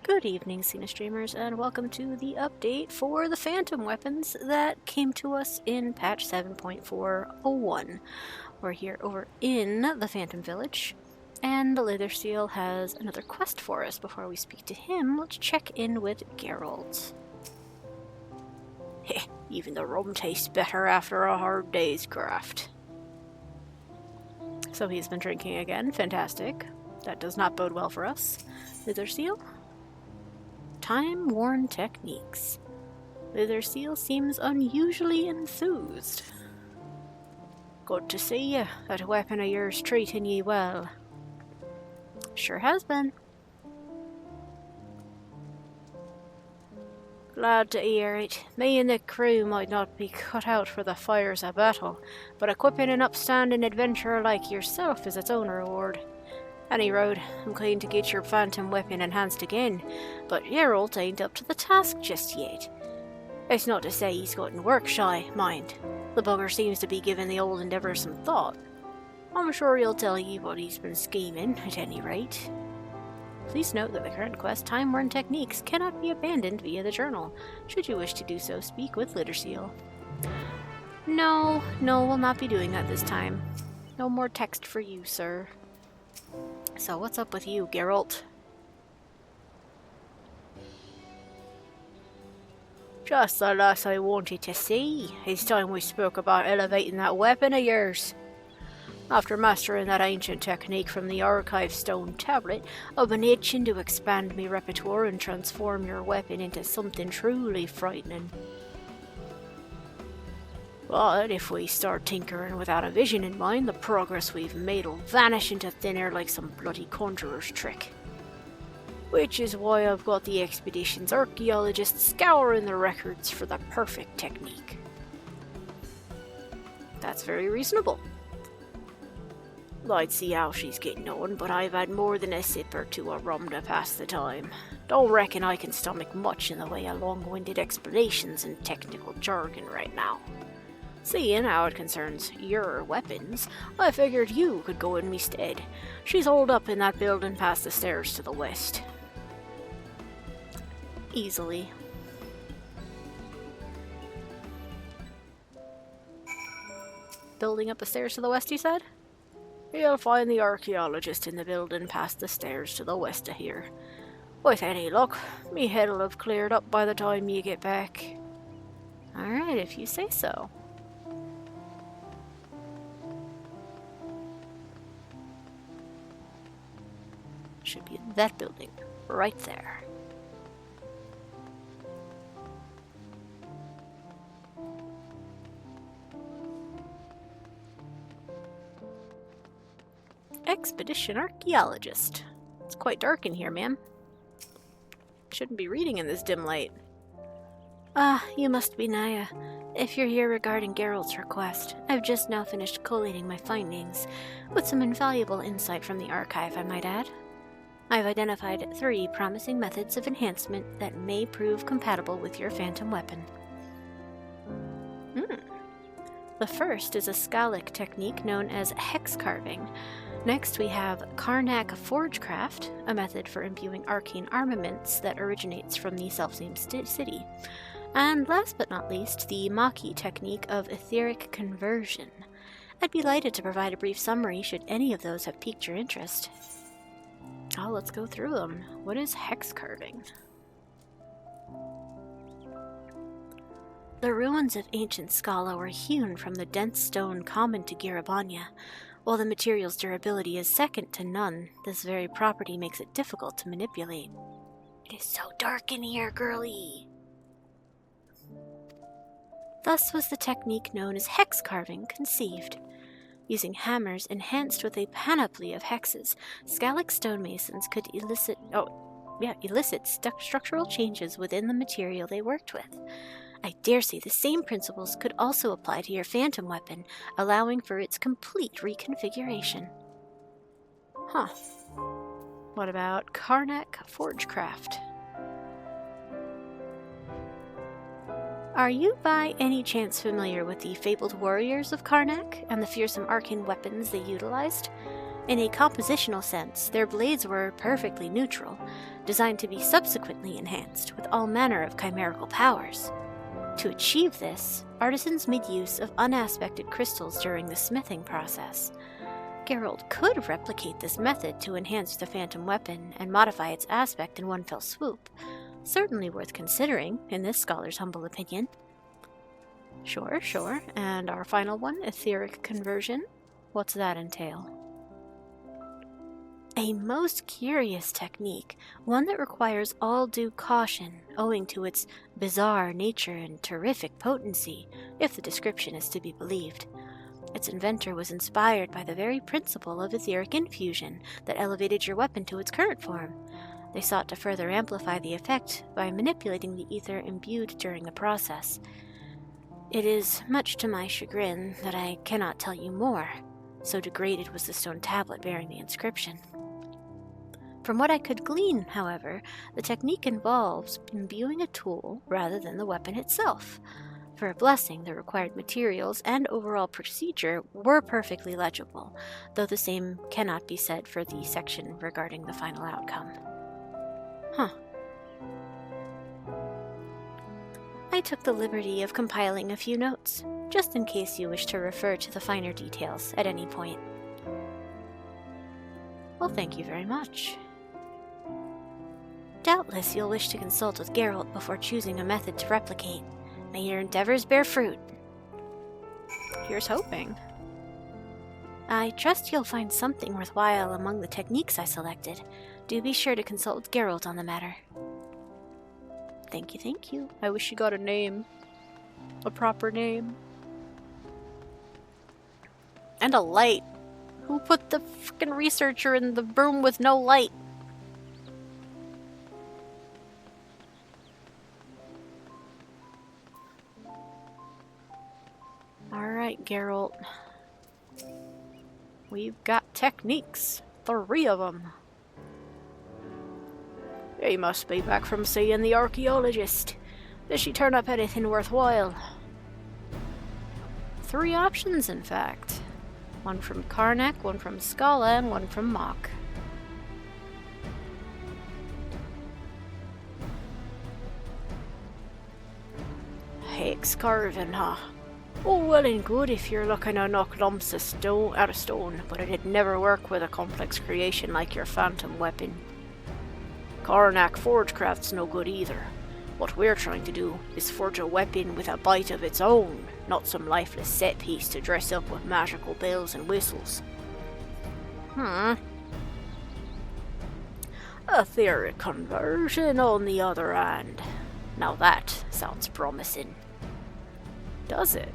Good evening, Cena streamers, and welcome to the update for the Phantom weapons that came to us in patch 7.401. We're here over in the Phantom Village, and the Leather Seal has another quest for us. Before we speak to him, let's check in with Gerolt. Heh, even the rum tastes better after a hard day's graft. So he's been drinking again. Fantastic. That does not bode well for us. Leather Seal? Timeworn Techniques. Leather Seal seems unusually enthused. Good to see you. That weapon of yours treating ye well. Sure has been. Glad to hear it. Me and the crew might not be cut out for the fires of battle, but equipping an upstanding adventurer like yourself is its own reward. Any road, I'm keen to get your phantom weapon enhanced again, but Gerolt ain't up to the task just yet. It's not to say he's gotten work shy, mind. The bugger seems to be giving the old endeavour some thought. I'm sure he'll tell you what he's been scheming, at any rate. Please note that the current quest, Timeworn Techniques, cannot be abandoned via the journal. Should you wish to do so, speak with Leather Seal. No, we'll not be doing that this time. No more text for you, sir. So what's up with you, Gerolt? Just the lass I wanted to see. It's time we spoke about elevating that weapon of yours. After mastering that ancient technique from the archive stone tablet, I've been itching to expand my repertoire and transform your weapon into something truly frightening. But if we start tinkering without a vision in mind, the progress we've made will vanish into thin air like some bloody conjurer's trick. Which is why I've got the expedition's archaeologists scouring the records for the perfect technique. That's very reasonable. I'd see how she's getting on, but I've had more than a sip or two of rum to pass the time. Don't reckon I can stomach much in the way of long-winded explanations and technical jargon right now. Seeing how it concerns your weapons, I figured you could go in me stead. She's holed up in that building past the stairs to the west. Easily. Building up the stairs to the west, you said? You'll find the archaeologist in the building past the stairs to the west of here. With any luck, me head'll have cleared up by the time you get back. Alright, if you say so. Should be that building, right there. Expedition Archaeologist. It's quite dark in here, ma'am. Shouldn't be reading in this dim light. You must be Naya. If you're here regarding Geralt's request, I've just now finished collating my findings, with some invaluable insight from the archive, I might add. I've identified 3 promising methods of enhancement that may prove compatible with your phantom weapon. The first is a Skalla technique known as hex carving. Next we have Karnak forgecraft, a method for imbuing arcane armaments that originates from the self-same city. And last but not least, the Mhach technique of etheric conversion. I'd be delighted to provide a brief summary should any of those have piqued your interest. Oh, let's go through them. What is hex carving? The ruins of ancient Skalla were hewn from the dense stone common to Garabanya. While the material's durability is second to none, this very property makes it difficult to manipulate. It is so dark in here, girlie! Thus was the technique known as hex carving conceived. Using hammers enhanced with a panoply of hexes, Skallic stonemasons could elicit structural changes within the material they worked with. I dare say the same principles could also apply to your phantom weapon, allowing for its complete reconfiguration. Huh. What about Karnak forgecraft? Are you by any chance familiar with the fabled warriors of Karnak and the fearsome arcane weapons they utilized? In a compositional sense, their blades were perfectly neutral, designed to be subsequently enhanced with all manner of chimerical powers. To achieve this, artisans made use of unaspected crystals during the smithing process. Gerolt could replicate this method to enhance the phantom weapon and modify its aspect in one fell swoop. Certainly worth considering, in this scholar's humble opinion. Sure. And our final one, etheric conversion. What's that entail? A most curious technique, one that requires all due caution, owing to its bizarre nature and terrific potency, if the description is to be believed. Its inventor was inspired by the very principle of etheric infusion that elevated your weapon to its current form. They sought to further amplify the effect by manipulating the ether imbued during the process. It is much to my chagrin that I cannot tell you more, so degraded was the stone tablet bearing the inscription. From what I could glean, however, the technique involves imbuing a tool rather than the weapon itself. For a blessing, the required materials and overall procedure were perfectly legible, though the same cannot be said for the section regarding the final outcome. I took the liberty of compiling a few notes, just in case you wish to refer to the finer details at any point. Well, thank you very much. Doubtless you'll wish to consult with Gerolt before choosing a method to replicate. May your endeavors bear fruit. Here's hoping. I trust you'll find something worthwhile among the techniques I selected. Do be sure to consult with Gerolt on the matter. Thank you. I wish you got a name. A proper name. And a light. Who put the frickin' researcher in the room with no light? Alright, Gerolt. We've got techniques. 3 of them. You must be back from seeing the archaeologist. Did she turn up anything worthwhile? 3 options, in fact. One from Karnak, one from Skalla, and one from Mhach. Hex carving, huh? Oh, well and good if you're looking to knock lumps of stone out of stone, but it'd never work with a complex creation like your phantom weapon. Karnak forgecraft's no good either. What we're trying to do is forge a weapon with a bite of its own, not some lifeless set piece to dress up with magical bells and whistles. Etheric conversion, on the other hand. Now that sounds promising. Does it?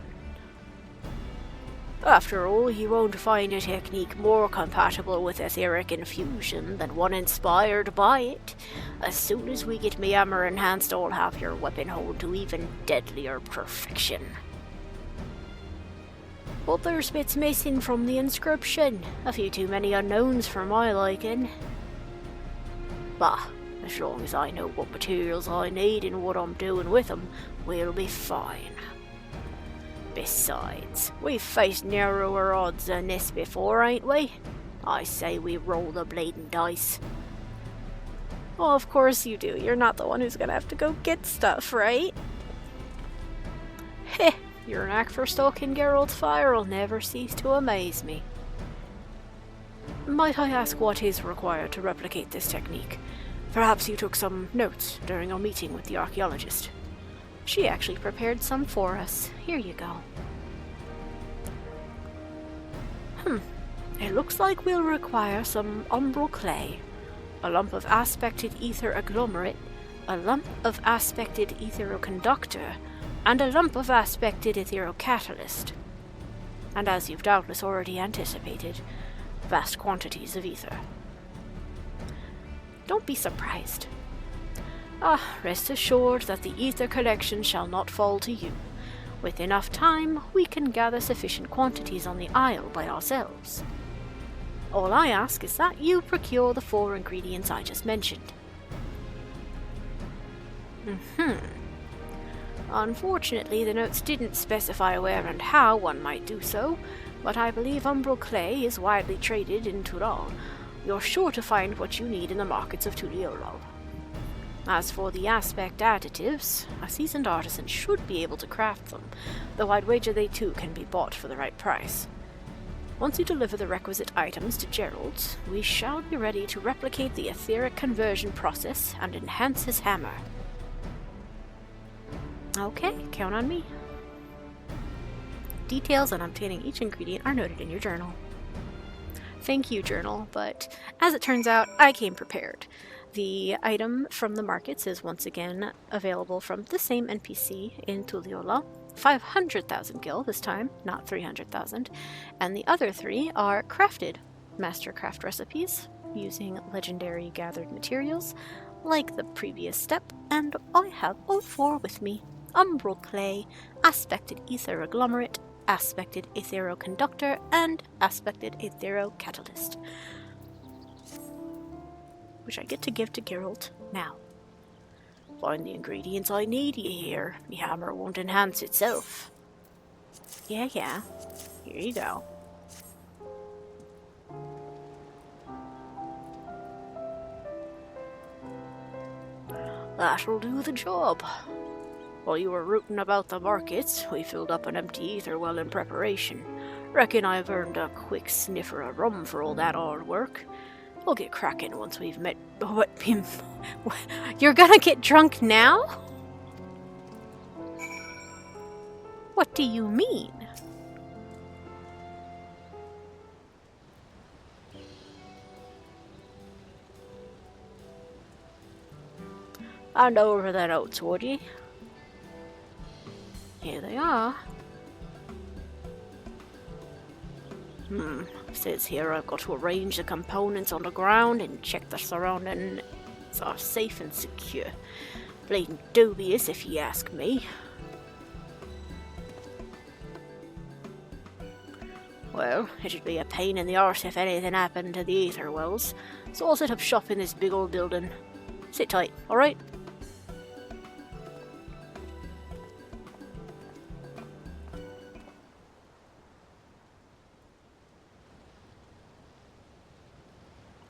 After all, you won't find a technique more compatible with etheric infusion than one inspired by it. As soon as we get me hammer enhanced, I'll have your weapon hold to even deadlier perfection. But there's bits missing from the inscription. A few too many unknowns for my liking. Bah, as long as I know what materials I need and what I'm doing with them, we'll be fine. Besides, we've faced narrower odds than this before, ain't we? I say we roll the bleeding dice. Well, of course you do. You're not the one who's gonna have to go get stuff, right? Heh, your knack for stoking Geralt's fire will never cease to amaze me. Might I ask what is required to replicate this technique? Perhaps you took some notes during our meeting with the archaeologist. She actually prepared some for us. Here you go. It looks like we'll require some umbral clay, a lump of aspected ether agglomerate, a lump of aspected etheroconductor, and a lump of aspected etherocatalyst. And as you've doubtless already anticipated, vast quantities of ether. Don't be surprised. Rest assured that the ether collection shall not fall to you. With enough time, we can gather sufficient quantities on the Isle by ourselves. All I ask is that you procure the 4 ingredients I just mentioned. Unfortunately, the notes didn't specify where and how one might do so, but I believe umbral clay is widely traded in Tural. You're sure to find what you need in the markets of Tuliolal. As for the aspect additives, a seasoned artisan should be able to craft them, though I'd wager they too can be bought for the right price. Once you deliver the requisite items to Gerolt, we shall be ready to replicate the etheric conversion process and enhance his hammer. Okay, count on me. Details on obtaining each ingredient are noted in your journal. Thank you, journal, but as it turns out, I came prepared. The item from the markets is once again available from the same NPC in Tuliolal. 500,000 gil this time, not 300,000, and the other 3 are crafted mastercraft recipes using legendary gathered materials, like the previous step, and I have all 4 with me. Umbral clay, aspected ether agglomerate, aspected aetheroconductor, and aspected aetherocatalyst, which I get to give to Gerolt now. Find the ingredients I need, you hear. Me hammer won't enhance itself. Yeah. Here you go. That'll do the job. While you were rooting about the markets, we filled up an empty ether well in preparation. Reckon I've earned a quick sniffer of rum for all that hard work. We'll get cracking once we've met. What? You're gonna get drunk now? What do you mean? Hand over the notes, would ye? Here they are. Says here I've got to arrange the components on the ground and check the surroundings are safe and secure. Bleeding dubious if you ask me. Well, it'd be a pain in the arse if anything happened to the ether wells, so I'll set up shop in this big old building. Sit tight, alright?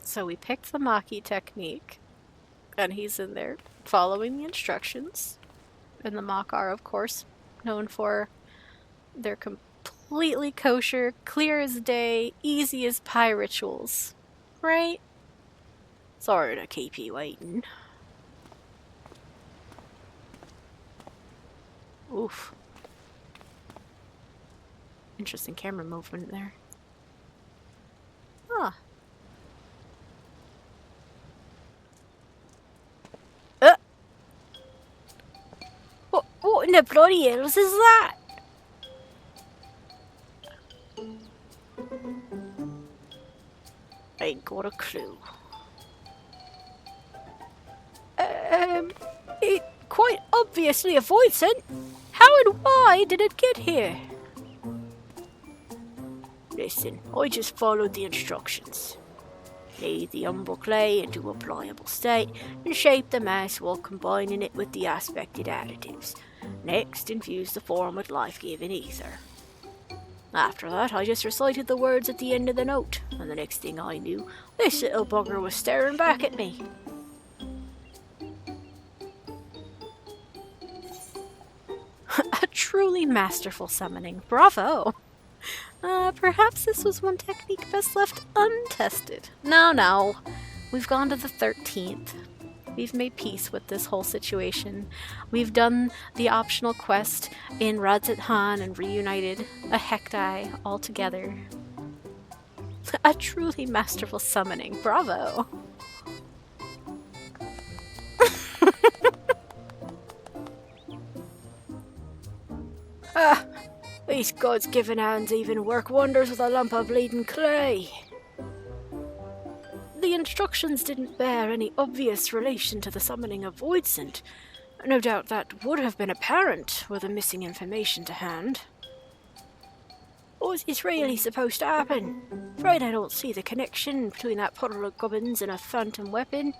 So we picked the Mhach technique, and he's in there following the instructions. And the Mhach are, of course, known for their completely kosher, clear as day, easy as pie rituals. Right? Sorry to keep you waiting. Oof. Interesting camera movement there. Huh. What in the bloody hells is that? I ain't got a clue. It quite obviously a void scent. How and why did it get here? Listen, I just followed the instructions. Knead the umbral clay into a pliable state and shape the mass while combining it with the aspected additives. Next, infuse the form with life-giving ether. After that, I just recited the words at the end of the note, and the next thing I knew, this little bugger was staring back at me. A truly masterful summoning. Bravo! Perhaps this was one technique best left untested. No. We've gone to the 13th. We've made peace with this whole situation. We've done the optional quest in Radzit Han and reunited a Hektai all together. A truly masterful summoning. Bravo! These gods-given hands even work wonders with a lump of bleeding clay. The instructions didn't bear any obvious relation to the summoning of Voidsent. No doubt that would have been apparent with the missing information to hand. Was this really supposed to happen? Afraid I don't see the connection between that puddle of gubbins and a phantom weapon.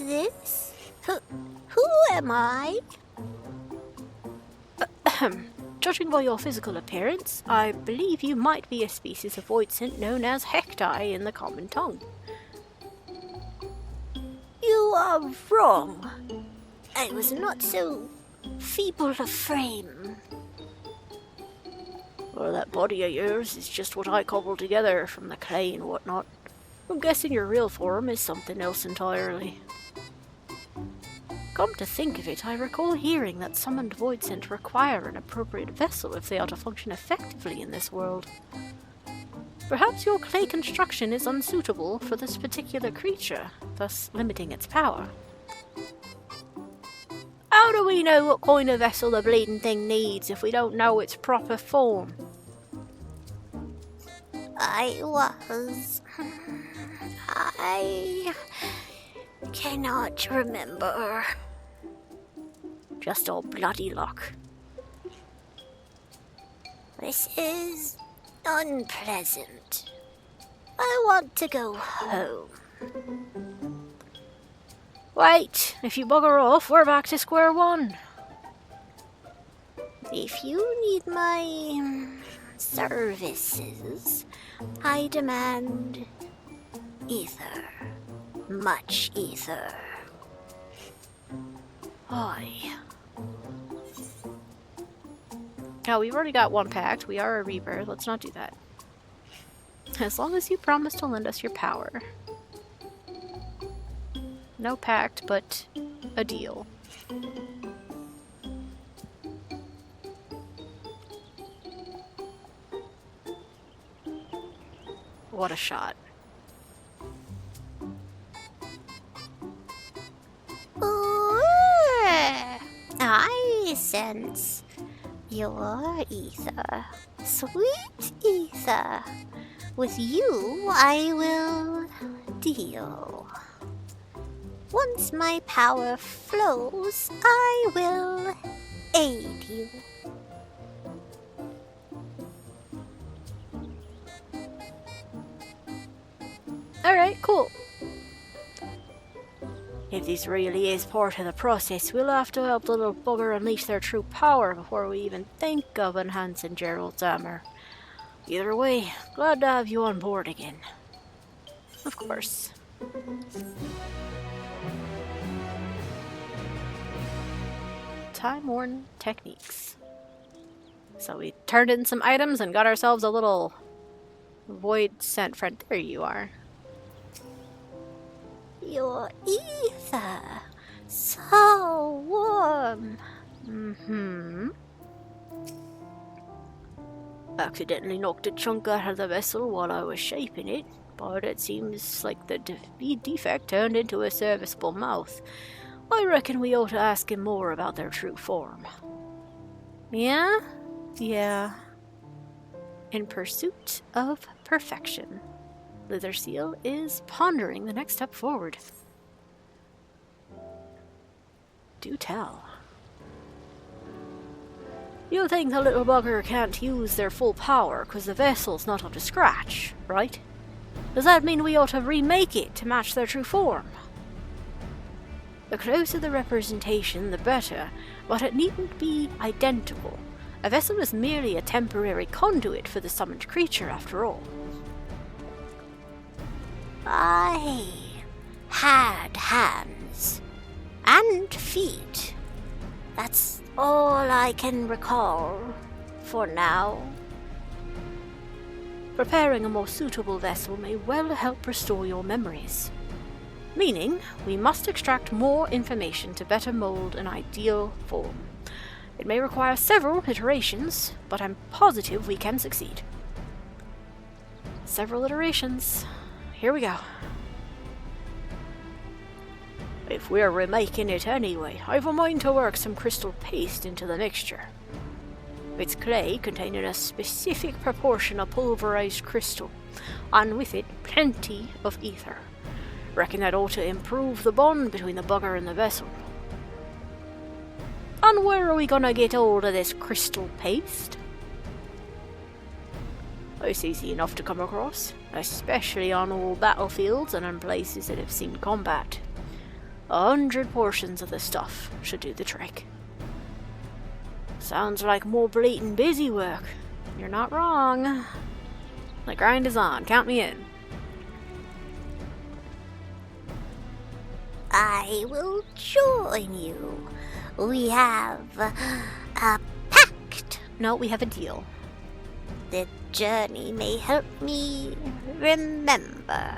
this? Who am I? Judging by your physical appearance, I believe you might be a species of voidsent known as Hecti in the common tongue. You are wrong. I was not so feeble of frame. Well, that body of yours is just what I cobbled together from the clay and whatnot. I'm guessing your real form is something else entirely. Come to think of it, I recall hearing that summoned voidsent require an appropriate vessel if they are to function effectively in this world. Perhaps your clay construction is unsuitable for this particular creature, thus limiting its power. How do we know what kind of vessel the bleeding thing needs if we don't know its proper form? I cannot remember. Just all bloody luck. This is unpleasant. I want to go home. Wait, if you bugger off, we're back to square one. If you need my services, I demand ether. Much ether. Aye. Now, we've already got one pact. We are a Reaper. Let's not do that. As long as you promise to lend us your power. No pact, but a deal. What a shot. Ooh, I sense your ether. Sweet ether. With you, I will deal. Once my power flows, I will aid you. Alright, cool. If this really is part of the process, we'll have to help the little bugger unleash their true power before we even think of enhancing Geralt's armor. Either way, glad to have you on board again. Of course. Timeworn Techniques. So we turned in some items and got ourselves a little voidsent friend. There you are. Your ether, so warm. Accidentally knocked a chunk out of the vessel while I was shaping it, but it seems like the defect turned into a serviceable mouth. I reckon we ought to ask him more about their true form. Yeah? Yeah. In pursuit of perfection, Litherseal is pondering the next step forward. Do tell. You think the little bugger can't use their full power because the vessel's not up to scratch, right? Does that mean we ought to remake it to match their true form? The closer the representation, the better, but it needn't be identical. A vessel is merely a temporary conduit for the summoned creature, after all. I had hands and feet. That's all I can recall for now. Preparing a more suitable vessel may well help restore your memories. Meaning, we must extract more information to better mold an ideal form. It may require several iterations, but I'm positive we can succeed. Several iterations. Here we go. If we're remaking it anyway, I've a mind to work some crystal paste into the mixture. It's clay containing a specific proportion of pulverized crystal, and with it plenty of ether. Reckon that ought to improve the bond between the bugger and the vessel. And where are we gonna get hold of this crystal paste? It's easy enough to come across, especially on old battlefields and in places that have seen combat. 100 portions of the stuff should do the trick. Sounds like more blatant busy work. You're not wrong. The grind is on. Count me in. I will join you. We have a pact. No, we have a deal. The journey may help me remember.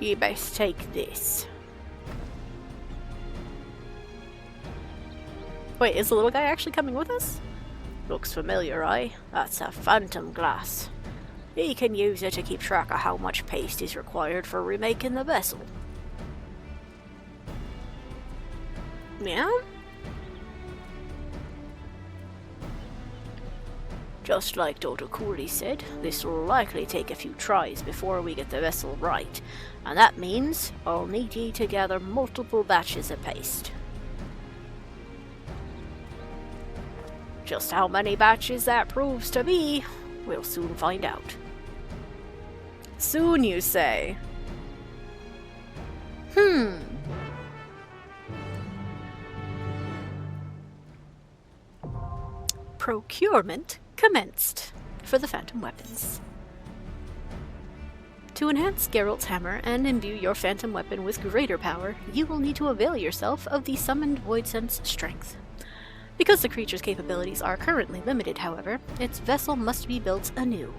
You best take this. Wait, is the little guy actually coming with us? Looks familiar, eh? That's a phantom glass. He can use it to keep track of how much paste is required for remaking the vessel. Yeah? Just like Dr. Cooley said, this will likely take a few tries before we get the vessel right, and that means I'll need ye to gather multiple batches of paste. Just how many batches that proves to be, we'll soon find out. Soon, you say? Procurement commenced for the phantom weapons. To enhance Geralt's hammer and imbue your phantom weapon with greater power, you will need to avail yourself of the summoned Void Sense strength. Because the creature's capabilities are currently limited, however, its vessel must be built anew.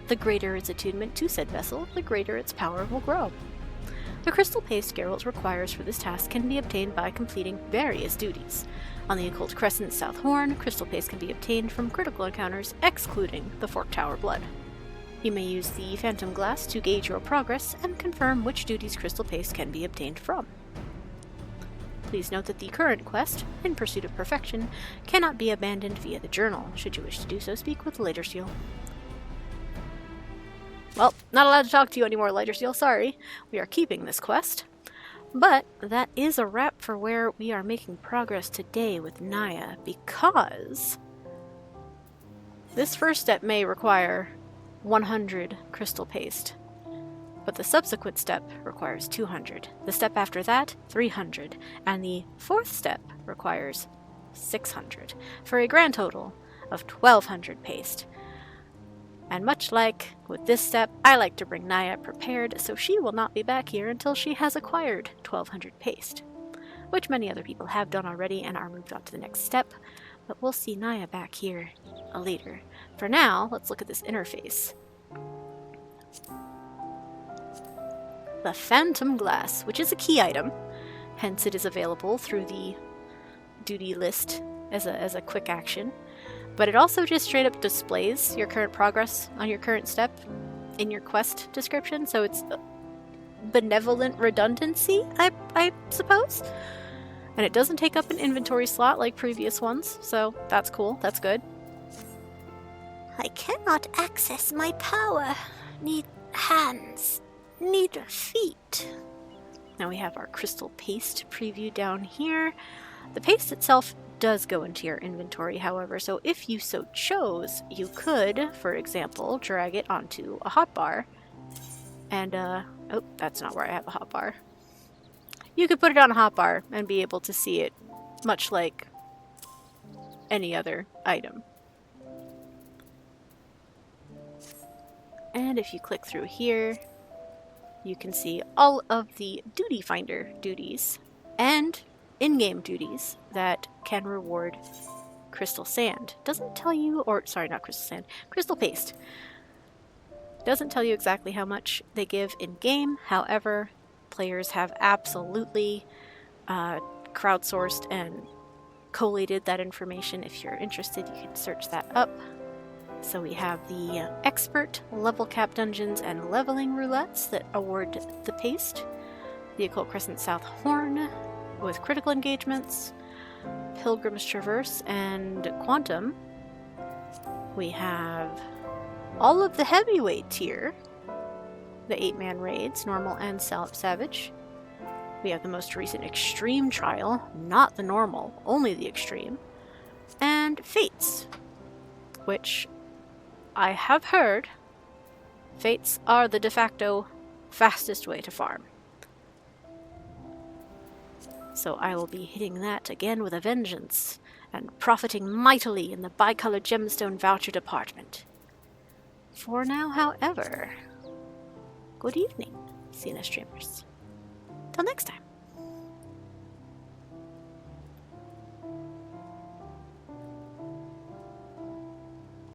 The greater its attunement to said vessel, the greater its power will grow. The crystal paste Gerolt requires for this task can be obtained by completing various duties. On the Occult Crescent South Horn, crystal paste can be obtained from critical encounters, excluding the Fork Tower Blood. You may use the Phantom Glass to gauge your progress and confirm which duties crystal paste can be obtained from. Please note that the current quest, In Pursuit of Perfection, cannot be abandoned via the journal. Should you wish to do so, speak with Lightersteel. Well, not allowed to talk to you anymore, Lightersteel, sorry. We are keeping this quest. But that is a wrap for where we are making progress today with Naya, because this first step may require 100 crystal paste, but the subsequent step requires 200. The step after that, 300, and the fourth step requires 600, for a grand total of 1200 paste. And much like with this step, I like to bring Naya prepared, so she will not be back here until she has acquired 1200 paste, which many other people have done already and are moved on to the next step, but we'll see Naya back here later. For now, let's look at this interface. The Phantom Glass, which is a key item, hence it is available through the duty list as a quick action. But it also just straight up displays your current progress on your current step in your quest description, so it's benevolent redundancy, I suppose. And it doesn't take up an inventory slot like previous ones, so that's cool, that's good. I cannot access my power. Need hands. Need feet. Now we have our crystal paste preview down here. The paste itself does go into your inventory, however, so if you so chose, you could, for example, drag it onto a hotbar, and, oh, that's not where I have a hotbar. You could put it on a hotbar and be able to see it, much like any other item. And if you click through here, you can see all of the Duty Finder duties, and in-game duties that can reward crystal sand. Doesn't tell you, or sorry, not crystal sand, crystal paste. Doesn't tell you exactly how much they give in-game, however, players have absolutely crowdsourced and collated that information. If you're interested, you can search that up. So we have the expert level cap dungeons and leveling roulettes that award the paste, the Occult Crescent South Horn with critical engagements, Pilgrim's Traverse, and Quantum. We have all of the heavyweight tier, the 8-man raids, normal and savage. We have the most recent extreme trial, not the normal, only the extreme, and fates, which I have heard Fates are the de facto fastest way to farm. So I will be hitting that again with a vengeance, and profiting mightily in the bicolored gemstone voucher department. For now, however, good evening, Cena streamers. Till next time.